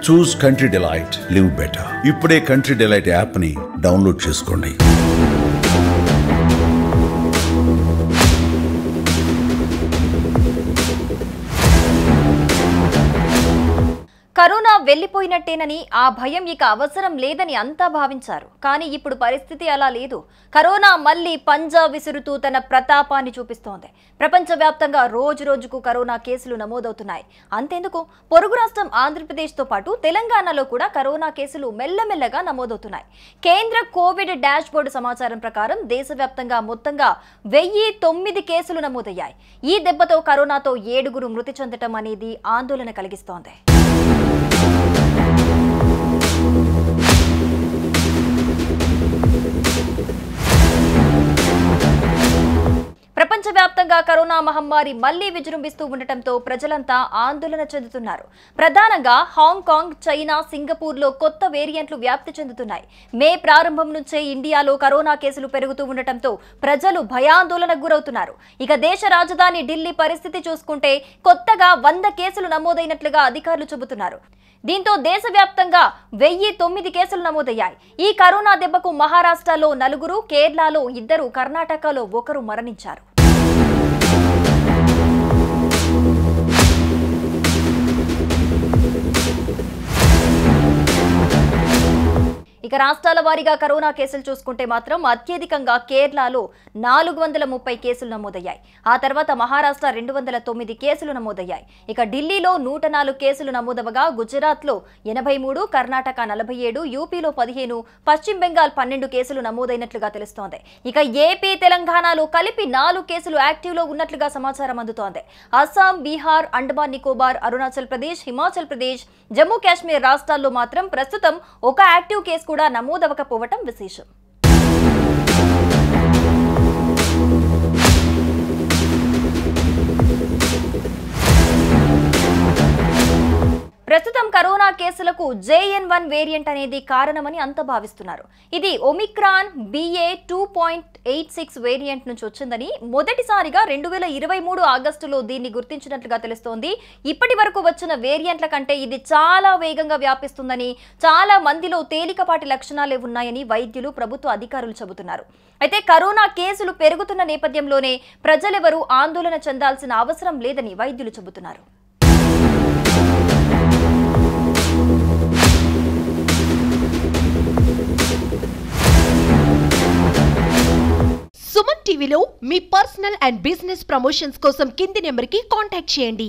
చూస్ country delight, live better. ఇప్పుడే country delight app ని download చేసుకోండి. కరోనా వెళ్లిపోయినట్టేనని ఆ భయం ఇక అవసరం లేదని అంతా భావించారు. కానీ ఇప్పుడు పరిస్థితి అలా లేదు. కరోనా మళ్లీ పంజా విసురుతూ తన ప్రతాపాన్ని చూపిస్తోంది. ప్రపంచవ్యాప్తంగా రోజుకు కరోనా కేసులు నమోదవుతున్నాయి. అంతేందుకు పొరుగు రాష్ట్రం ఆంధ్రప్రదేశ్తో పాటు తెలంగాణలో కూడా కరోనా కేసులు మెల్లమెల్లగా నమోదవుతున్నాయి. కేంద్ర కోవిడ్ డాష్ బోర్డు సమాచారం ప్రకారం దేశవ్యాప్తంగా మొత్తంగా 1009 కేసులు నమోదయ్యాయి. ఈ దెబ్బతో కరోనాతో 7 మృతి చెందటం అనేది ఆందోళన కలిగిస్తోంది. ప్రపంచవ్యాప్తంగా కరోనా మహమ్మారి మళ్లీ విజృంభిస్తూ ఉండటంతో ప్రజలంతా ఆందోళన చెందుతున్నారు. ప్రధానంగా హాంకాంగ్, చైనా, సింగపూర్లో కొత్త వేరియంట్లు వ్యాప్తి చెందుతున్నాయి. మే ప్రారంభం నుంచే ఇండియాలో కరోనా కేసులు పెరుగుతూ ఉండటంతో ప్రజలు భయాందోళనకు గురవుతున్నారు. ఇక దేశ రాజధాని ఢిల్లీ పరిస్థితి చూసుకుంటే కొత్తగా 100 కేసులు నమోదైనట్లుగా అధికారులు చెబుతున్నారు. దీంతో దేశవ్యాప్తంగా 1009 కేసులు నమోదయ్యాయి. ఈ కరోనా దెబ్బకు మహారాష్ట్రలో 4, కేరళలో 2, కర్ణాటకలో 1 మరణించారు. ఇక రాష్ట్రాల వారీగా కరోనా కేసులు చూసుకుంటే మాత్రం అత్యధికంగా కేరళలో 430 కేసులు నమోదయ్యాయి. ఆ తర్వాత మహారాష్ట్ర 209 కేసులు నమోదయ్యాయి. ఇక ఢిల్లీలో 104 కేసులు నమోదవగా గుజరాత్లో 83, కర్ణాటక 47, యూపీలో 15, పశ్చిమ బెంగాల్ 12 కేసులు నమోదైనట్లుగా తెలుస్తోంది. ఇక ఏపీ, తెలంగాణలో కలిపి 4 కేసులు యాక్టివ్లో ఉన్నట్లుగా సమాచారం అందుతోంది. అస్సాం, బీహార్, అండమాన్ నికోబార్, అరుణాచల్ ప్రదేశ్, హిమాచల్ ప్రదేశ్, జమ్మూ కాశ్మీర్ రాష్ట్రాల్లో మాత్రం ప్రస్తుతం ఒక యాక్టివ్ కేసు కూడా నమోదవకపోవటం విశేషం. ప్రస్తుతం కరోనా కేసులకు JN1 వేరియంట్ అనేది కారణమని అంత భావిస్తున్నారు. ఇది ఒమిక్రాన్ BA 2.86 వేరియంట్ నుంచి వచ్చిందని మొదటిసారిగా 2023 ఆగస్టులో దీన్ని గుర్తించినట్లుగా తెలుస్తోంది. ఇప్పటి వరకు వచ్చిన వేరియంట్ల కంటే ఇది చాలా వేగంగా వ్యాపిస్తుందని, చాలా మందిలో తేలికపాటి లక్షణాలే ఉన్నాయని వైద్యులు, ప్రభుత్వ అధికారులు చెబుతున్నారు. అయితే కరోనా కేసులు పెరుగుతున్న నేపథ్యంలోనే ప్రజలెవరూ ఆందోళన చెందాల్సిన అవసరం లేదని వైద్యులు చెబుతున్నారు. సుమన్ టీవీలో మీ పర్సనల్ అండ్ బిజినెస్ ప్రమోషన్స్ కోసం కింది నెంబర్కి కాంటాక్ట్ చేయండి.